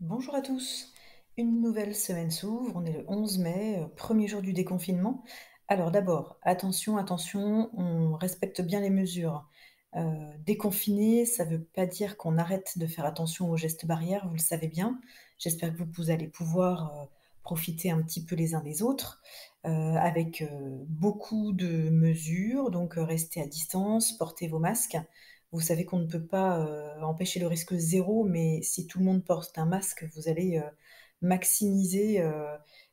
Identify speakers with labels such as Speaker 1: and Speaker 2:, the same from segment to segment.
Speaker 1: Bonjour à tous. Une nouvelle semaine s'ouvre, on est le 11 mai, 1er jour du déconfinement. Alors d'abord, attention, attention, on respecte bien les mesures. Déconfiner, ça ne veut pas dire qu'on arrête de faire attention aux gestes barrières, vous le savez bien. J'espère que vous allez pouvoir, profiter un petit peu les uns des autres, avec, beaucoup de mesures, donc restez à distance, portez vos masques. Vous savez qu'on ne peut pas, empêcher le risque zéro, mais si tout le monde porte un masque, vous allez, maximiser,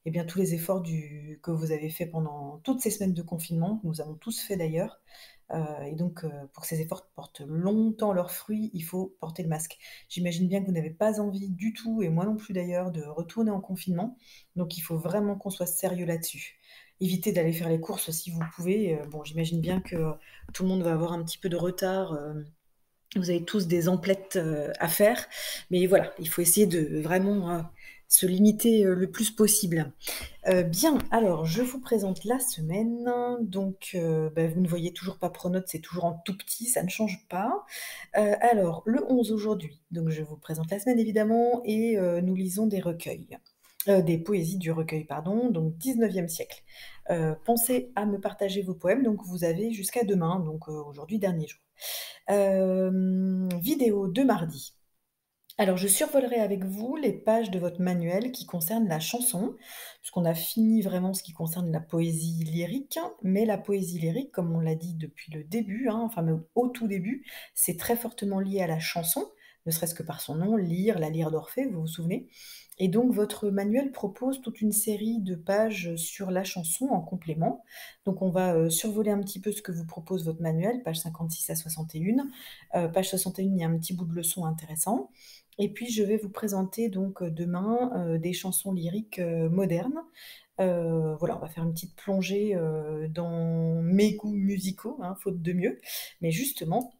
Speaker 1: et bien, tous les efforts que vous avez fait pendant toutes ces semaines de confinement, que nous avons tous fait d'ailleurs. Et donc, pour que ces efforts portent longtemps leurs fruits, il faut porter le masque. J'imagine bien que vous n'avez pas envie du tout, et moi non plus d'ailleurs, de retourner en confinement, donc il faut vraiment qu'on soit sérieux là-dessus. Évitez d'aller faire les courses si vous pouvez, bon, j'imagine bien que, tout le monde va avoir un petit peu de retard, vous avez tous des emplettes, à faire, mais voilà, il faut essayer de vraiment, se limiter, le plus possible. Bien, alors je vous présente la semaine, donc vous ne voyez toujours pas Pronote, c'est toujours en tout petit, ça ne change pas. Alors le 11 aujourd'hui, donc je vous présente la semaine évidemment et nous lisons des recueils, des poésies du recueil pardon, donc 19e siècle. Pensez à me partager vos poèmes, donc vous avez jusqu'à demain, donc aujourd'hui dernier jour. Vidéo de mardi. Alors, je survolerai avec vous les pages de votre manuel qui concernent la chanson, puisqu'on a fini vraiment ce qui concerne la poésie lyrique, mais la poésie lyrique, comme on l'a dit depuis le début, hein, enfin même au tout début, c'est très fortement lié à la chanson, ne serait-ce que par son nom, Lyre, la lyre d'Orphée, vous vous souvenez? Et donc votre manuel propose toute une série de pages sur la chanson en complément. Donc on va, survoler un petit peu ce que vous propose votre manuel, page 56 à 61. Page 61, il y a un petit bout de leçon intéressant. Et puis je vais vous présenter donc, demain, des chansons lyriques, modernes. Voilà, on va faire une petite plongée, dans mes goûts musicaux, hein, faute de mieux. Mais justement,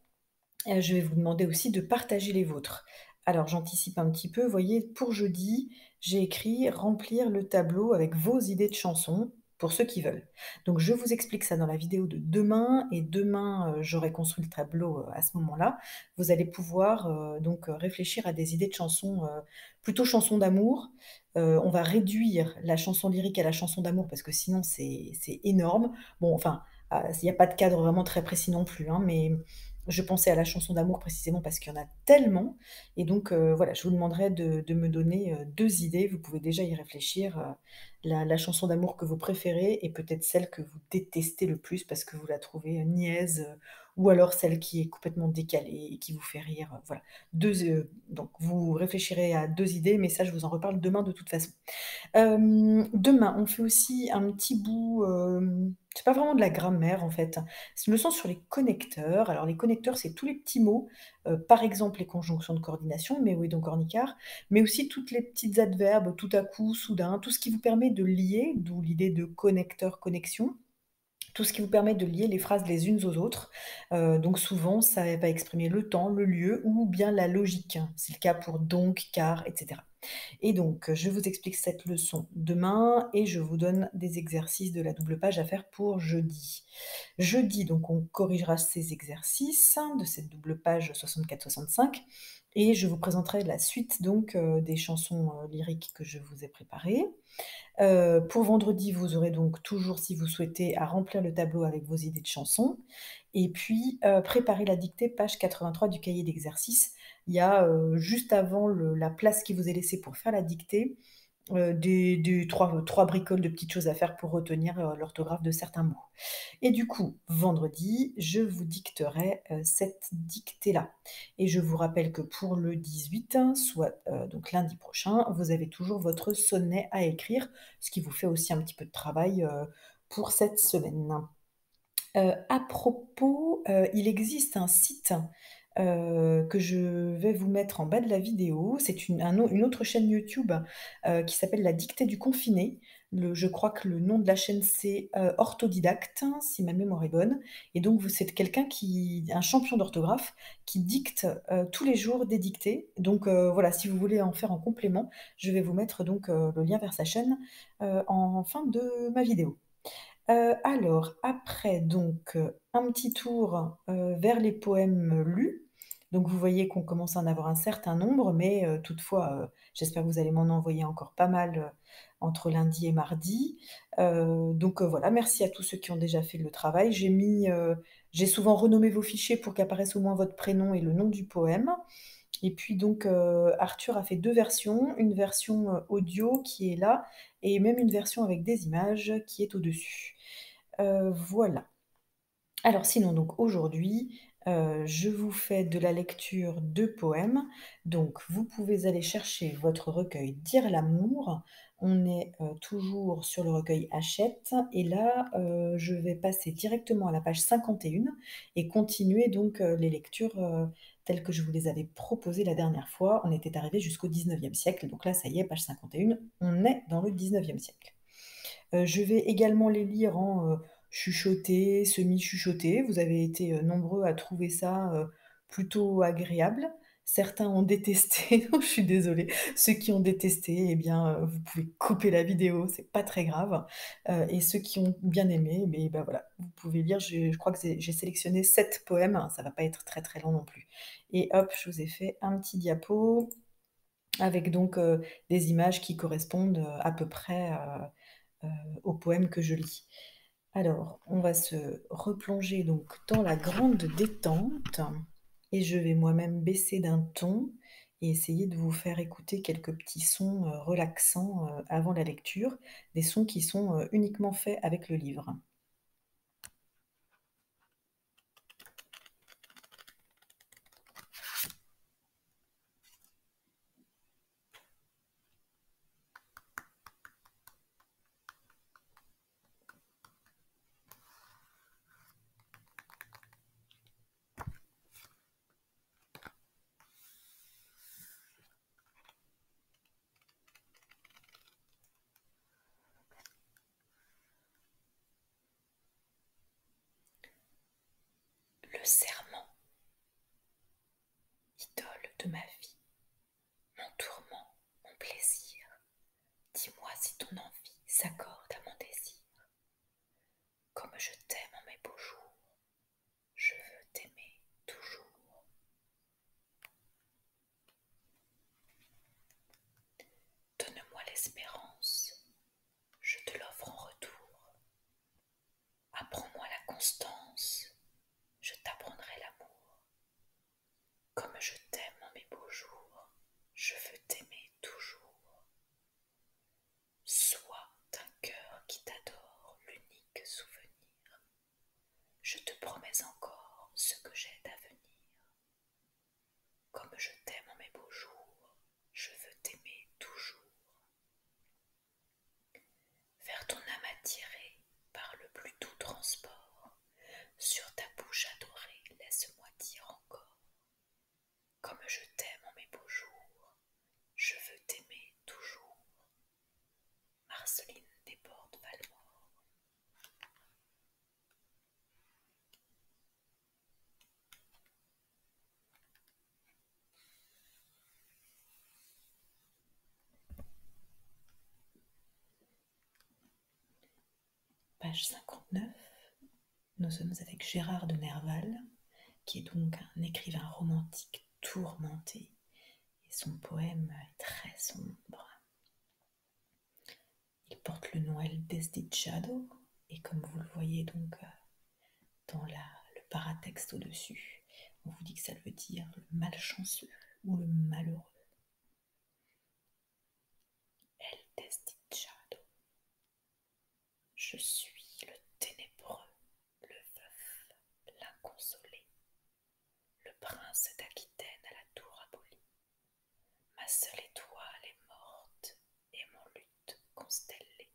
Speaker 1: je vais vous demander aussi de partager les vôtres. Alors j'anticipe un petit peu, vous voyez, pour jeudi, j'ai écrit: «Remplir le tableau avec vos idées de chansons», pour ceux qui veulent. Donc je vous explique ça dans la vidéo de demain et demain, j'aurai construit le tableau, à ce moment-là. Vous allez pouvoir, donc réfléchir à des idées de chansons, plutôt chansons d'amour. On va réduire la chanson lyrique à la chanson d'amour parce que sinon c'est énorme. Bon, enfin, il y a pas de cadre vraiment très précis non plus, hein, mais je pensais à la chanson d'amour précisément parce qu'il y en a tellement et donc voilà, je vous demanderai de me donner, 2 idées. Vous pouvez déjà y réfléchir, la chanson d'amour que vous préférez et peut-être celle que vous détestez le plus parce que vous la trouvez, niaise, ou alors celle qui est complètement décalée et qui vous fait rire, voilà. 2 donc vous réfléchirez à 2 idées, mais ça je vous en reparle demain de toute façon. Demain, on fait aussi un petit bout, c'est pas vraiment de la grammaire en fait. C'est une leçon sur les connecteurs. Alors les connecteurs, c'est tous les petits mots, par exemple les conjonctions de coordination, mais oui donc ornicar, mais aussi toutes les petites adverbes, tout à coup, soudain, tout ce qui vous permet de lier, d'où l'idée de connecteur, connexion. Tout ce qui vous permet de lier les phrases les unes aux autres. Donc souvent, ça va exprimer le temps, le lieu ou bien la logique. C'est le cas pour donc, car, etc. Et donc, je vous explique cette leçon demain et je vous donne des exercices de la double page à faire pour jeudi. Jeudi, donc on corrigera ces exercices de cette double page 64-65 et je vous présenterai la suite donc, des chansons, lyriques que je vous ai préparées. Pour vendredi, vous aurez donc toujours, si vous souhaitez, à remplir le tableau avec vos idées de chansons et puis, préparer la dictée, page 83 du cahier d'exercice. Il y a, juste avant la place qui vous est laissée pour faire la dictée, des 3 bricoles de petites choses à faire pour retenir, l'orthographe de certains mots. Et du coup, vendredi, je vous dicterai, cette dictée-là. Et je vous rappelle que pour le 18, soit, donc lundi prochain, vous avez toujours votre sonnet à écrire, ce qui vous fait aussi un petit peu de travail, pour cette semaine. À propos, il existe un site, que je vais vous mettre en bas de la vidéo. C'est une autre chaîne YouTube, qui s'appelle La Dictée du confiné. Je crois que le nom de la chaîne c'est, Orthodidacte, si ma mémoire est bonne et donc vous c'est quelqu'un qui un champion d'orthographe qui dicte, tous les jours des dictées. Donc voilà, si vous voulez en faire en complément, je vais vous mettre donc, le lien vers sa chaîne, en fin de ma vidéo. Alors après donc, un petit tour, vers les poèmes lus. Donc vous voyez qu'on commence à en avoir un certain nombre, mais toutefois, j'espère que vous allez m'en envoyer encore pas mal, entre lundi et mardi. Donc voilà, merci à tous ceux qui ont déjà fait le travail. J'ai souvent renommé vos fichiers pour qu'apparaisse au moins votre prénom et le nom du poème. Et puis donc, Arthur a fait 2 versions, une version, audio qui est là et même une version avec des images qui est au-dessus. Voilà. Alors sinon donc aujourd'hui, je vous fais de la lecture de poèmes. Donc vous pouvez aller chercher votre recueil Dire l'amour. On est, toujours sur le recueil Hachette et là, je vais passer directement à la page 51 et continuer donc, les lectures, telles que je vous les avais proposées la dernière fois. On était arrivé jusqu'au 19e siècle, donc là ça y est, page 51, on est dans le 19e siècle. Je vais également les lire en, chuchoté, semi-chuchoté. Vous avez été, nombreux à trouver ça, plutôt agréable. Certains ont détesté, je suis désolée. Ceux qui ont détesté, eh bien, vous pouvez couper la vidéo, c'est pas très grave. Et ceux qui ont bien aimé, beh, bah, voilà, vous pouvez lire. Je crois que j'ai sélectionné 7 poèmes, hein, ça va pas être très, très long non plus. Et hop, je vous ai fait un petit diapo avec donc, des images qui correspondent, à peu près, au poème que je lis. Alors, on va se replonger donc dans la grande détente et je vais moi-même baisser d'un ton et essayer de vous faire écouter quelques petits sons, relaxants, avant la lecture, des sons qui sont, uniquement faits avec le livre. Le serment, idole de ma vie, mon tourment, mon plaisir, dis-moi si ton envie s'accorde à mon désir. Comme je t'aime en mes beaux jours, je veux t'aimer toujours. Donne-moi l'espérance, je te l'offre en retour. Apprends-moi la constance, je t'apprendrai l'amour. Comme je t'aime en mes beaux jours, je veux t'aimer toujours. Sois d'un cœur qui t'adore l'unique souvenir. Je te promets encore ce que j'ai d'avenir. Comme je t'aime en mes beaux jours, je veux t'aimer toujours. Vers ton âme attirée par le plus doux transport, sur ta bouche adorée, laisse-moi dire encore. Comme je t'aime en mes beaux jours, je veux t'aimer toujours. Marceline Desportes-Valmore. Page 59. Nous sommes avec Gérard de Nerval, qui est donc un écrivain romantique tourmenté, et son poème est très sombre. Il porte le nom El Desdichado, et comme vous le voyez donc dans le paratexte au-dessus, on vous dit que ça veut dire le malchanceux ou le malheureux. El Desdichado. Je suis le ténébreux, le veuf, l'inconsolé, le prince d'Aquitaine à la tour abolie. Ma seule étoile est morte et mon luth constellé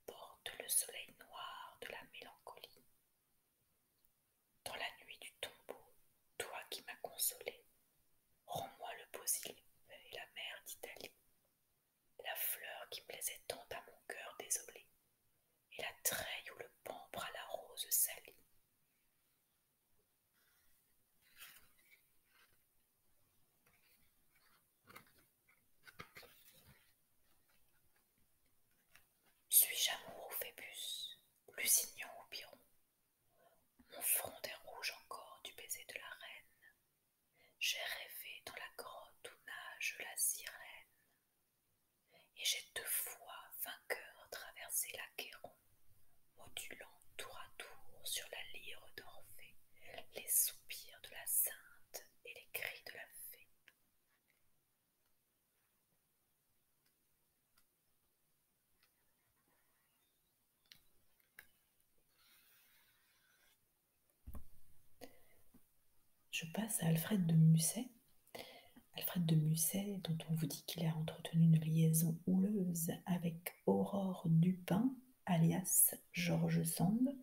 Speaker 1: porte le soleil noir de la mélancolie. Dans la nuit du tombeau, toi qui m'as consolé, rends-moi le Posillipe et la mer d'Italie, la fleur qui plaisait tant à mon cœur désolé, et la treille où le pampre à la rose salie. Suis-je amoureux Phébus, Lusignan ou Biron? Mon front est rouge encore du baiser de la reine.
Speaker 2: sirène, et j'ai 2 fois vainqueur traversé l'Achéron, modulant tour à tour sur la lyre d'Orphée les soupirs de la sainte et les cris de la fée.
Speaker 1: Je passe à Alfred de Musset. Alfred de Musset, dont on vous dit qu'il a entretenu une liaison houleuse avec Aurore Dupin, alias George Sand.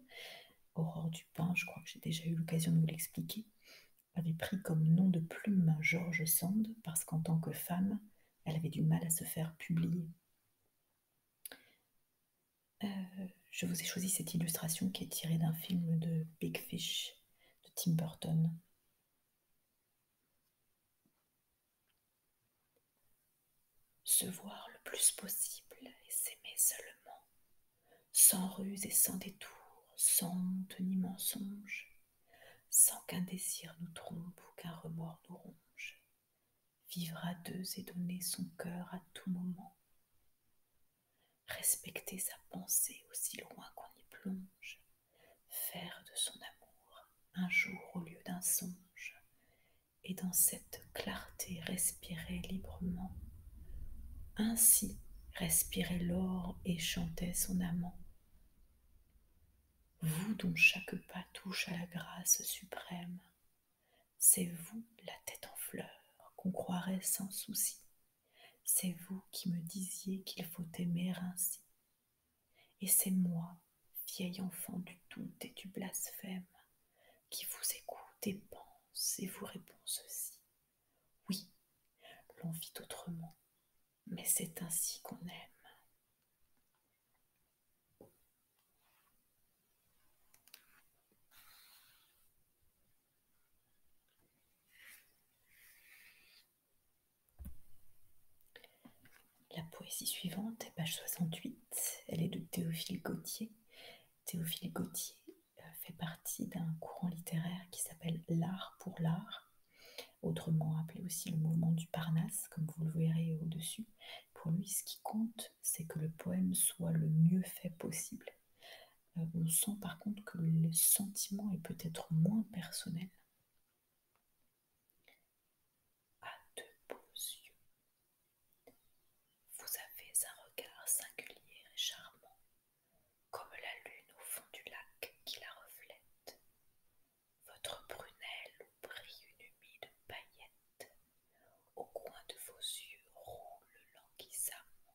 Speaker 1: Aurore Dupin, je crois que j'ai déjà eu l'occasion de vous l'expliquer, avait pris comme nom de plume George Sand parce qu'en tant que femme, elle avait du mal à se faire publier. Je vous ai choisi cette illustration qui est tirée d'un film de Big Fish de Tim Burton. Se voir le plus possible et s'aimer seulement, sans ruse et sans détour, sans honte ni mensonge, sans qu'un désir nous trompe ou qu'un remords nous ronge. Vivre à deux et donner son cœur à tout moment. Respecter sa pensée aussi loin qu'on y plonge. Faire de son amour un jour au lieu d'un songe. Et dans cette clarté respirer librement. Ainsi respirait l'or et chantait son amant. Vous dont chaque pas touche à la grâce suprême, c'est vous la tête en fleurs qu'on croirait sans souci. C'est vous qui me disiez qu'il faut aimer ainsi. Et c'est moi, vieil enfant du doute et du blasphème, qui vous écoute et pense et vous répond ceci. Oui, l'on vit autrement, mais c'est ainsi qu'on aime. La poésie suivante est page 68, elle est de Théophile Gautier. Théophile Gautier fait partie d'un courant littéraire qui s'appelle l'art pour l'art, autrement appelé aussi le mouvement du Parnasse, comme vous le verrez au-dessus. Pour lui, ce qui compte, c'est que le poème soit le mieux fait possible. On sent par contre que le sentiment est peut-être moins personnel. À de beaux yeux. Vous avez un regard singulier et charmant, comme la lune au fond du lac qui la reflète. Votre prunelle où brille une humide paillette, au coin de vos yeux roule languissamment.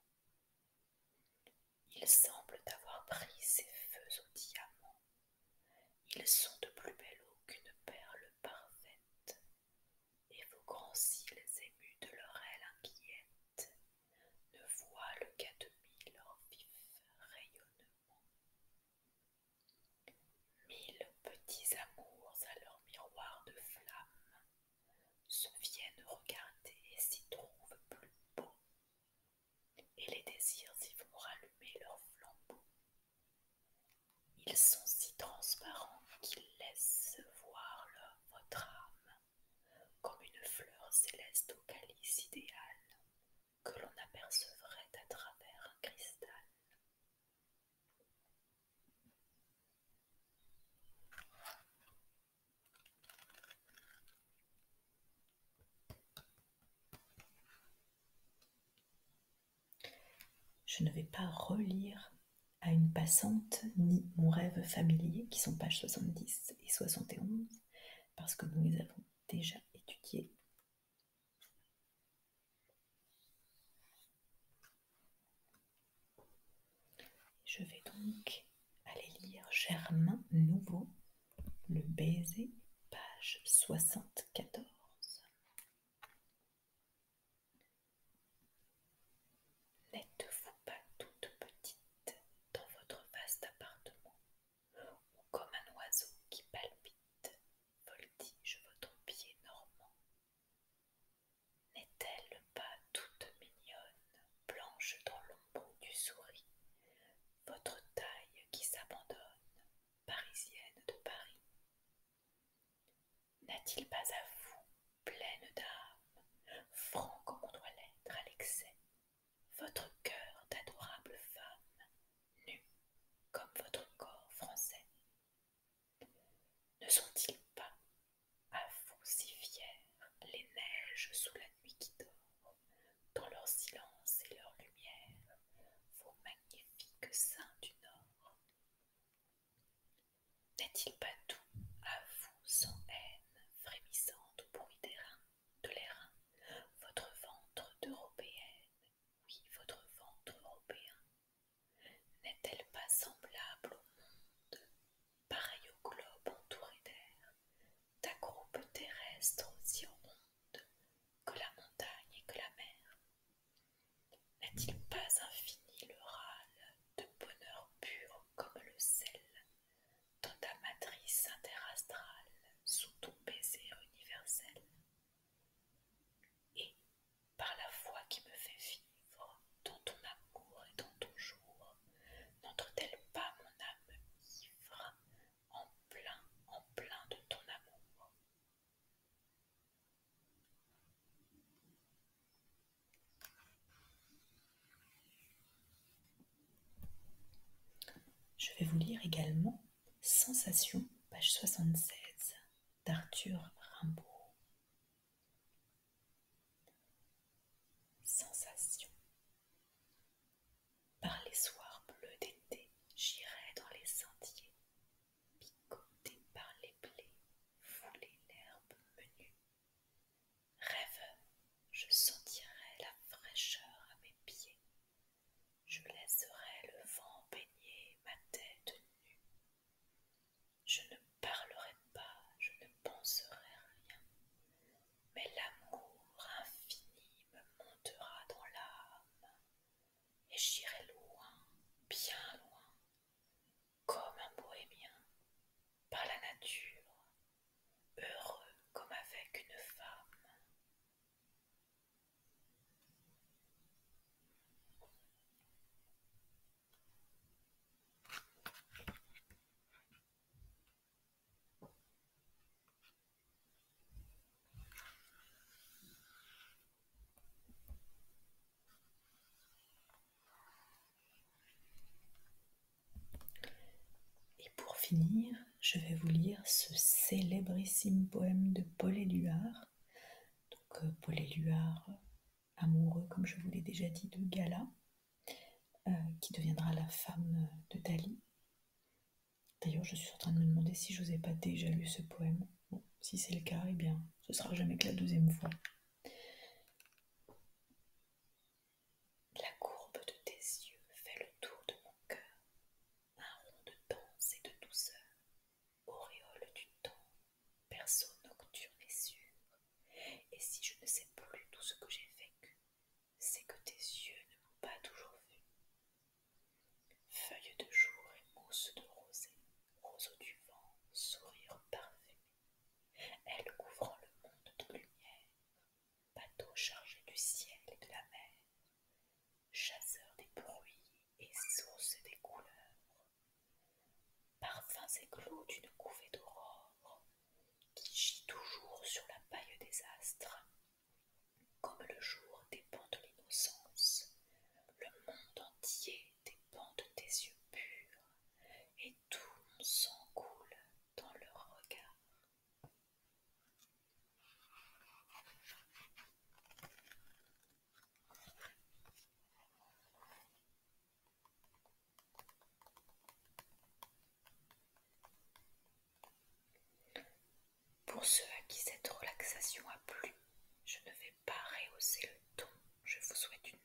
Speaker 1: Il semble avoir pris ses feux au diamant. Ils sont de plus belle eau qu'une perle parfaite, et vos grands cils émus de leur aile inquiète ne voilent qu'à demi leur vif rayonnement. 1000 petits amours à leur miroir de flamme se viennent regarder et s'y trouvent plus beaux, et les désirs y vont rallumer leurs flambeaux. Ils sont si transparents qu'ils laissent voir votre âme, comme une fleur céleste au calice idéal que l'on apercevrait à travers un cristal. Je ne vais pas relire à une passante ni mon rêve familier, qui sont pages 70 et 71, parce que nous les avons déjà étudiés. Je vais donc aller lire Germain Nouveau, Le baiser, page 74. N'êtes-vous pas toute petite dans votre vaste appartement, ou comme un oiseau qui palpite, voltige votre pied normand? N'est-elle pas toute mignonne, blanche dans l'ombre du souris, votre taille qui s'abandonne, parisienne de Paris? N'a-t-il pas à vous, pleine d'âme, franc comme on doit l'être, vais vous lire également Sensation, page 76, d'Arthur Rimbaud. Sensation. Par les soirs bleus d'été, j'irai dans les sentiers, picoté par les blés, fouler l'herbe menue. Rêveur, je sentirai la fraîcheur à mes pieds, je laisserai le vent baigner ma tête nue. Je ne parlerai pas, je ne penserai rien, mais l'amour infini me montera dans l'âme, et j'irai loin, bien loin, comme un bohémien, par la nature, heureux comme avec une femme. Et pour finir, je vais vous lire ce célébrissime poème de Paul Éluard. Donc Paul Éluard, amoureux, comme je vous l'ai déjà dit, de Gala, qui deviendra la femme de Dali. D'ailleurs, je suis en train de me demander si je n'osais pas déjà lu ce poème. Bon, si c'est le cas, eh bien, ce sera jamais que la deuxième fois. La courbe de tes yeux fait le tour de mon cœur, un rond de danse et de douceur, auréole du temps, berceau nocturne et sûr. Et si je ne sais plus tout ce que j'ai vécu, c'est que tes yeux ne m'ont pas toujours vu. Feuilles de jour et mousse de rosée, roseau du vent, sourire parfumé, elles couvrant le monde de lumière, bateau chargé du ciel et de la mer, chasseur des bruits et source des couleurs, parfums éclos d'une couvée d'aurore, qui gît toujours sur la paille des astres, comme le jour dépend de l'innocence, le monde entier dépend de tes yeux purs, et tout mon sang coule dans leur regard. Pour ceux à qui cette relaxation a plu, je ne vais pas rehausser le ton. Je vous souhaite une